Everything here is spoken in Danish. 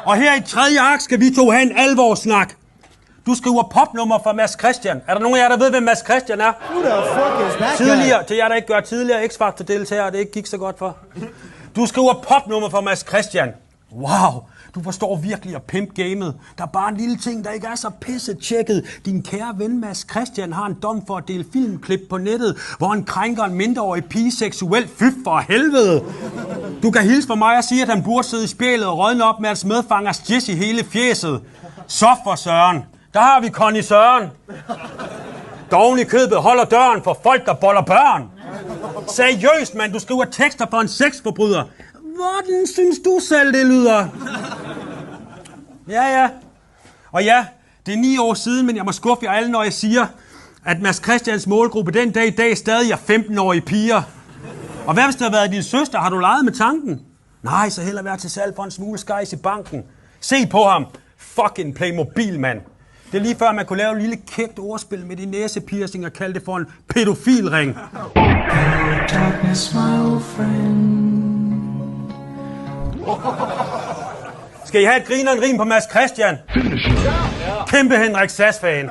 Og her i tredje akt skal vi to have en alvorssnak. Du skriver popnummer for Mads Christian. Er der nogen af jer, der ved, hvem Mads Christian er? Who the fuck is that Tidligere, til jer, der ikke gør tidligere X-Factor-deltagere, det ikke gik så godt for. Du skriver popnummer for Mads Christian. Wow, du forstår virkelig at pimp gamet. Der er bare en lille ting, der ikke er så pisse tjekket. Din kære ven Mads Christian har en dom for at dele filmklip på nettet, hvor han krænker en mindreårig pige seksuelt. Fy for helvede! Du kan hilse for mig og sige, at han burde sidde i spjælet og rådne op med hans medfangers jizz i hele fjeset. Så for Søren. Der har vi Conny Søren. Doven i købet holder døren for folk, der boller børn. Seriøst, mand, du skriver tekster for en sexforbryder. Hvordan synes du selv, det lyder? Ja. Og ja, det er 9 år siden, men jeg må skuffe jer alle, når jeg siger, at Mads Christians målgruppe den dag i dag stadig er 15-årige piger. Og hvad hvis det har været din søster? Har du leget med tanken? Nej, så hellere være til salg for en smule skejs i banken. Se på ham. Fucking Playmobil, mand. Det er lige før, man kunne lave et lille kægt ordspil med de næsepiercing og kalde det for en pædofilring. Skal I have et griner en rim på Mads Christian? Kæmpe Henrik Sass-fan.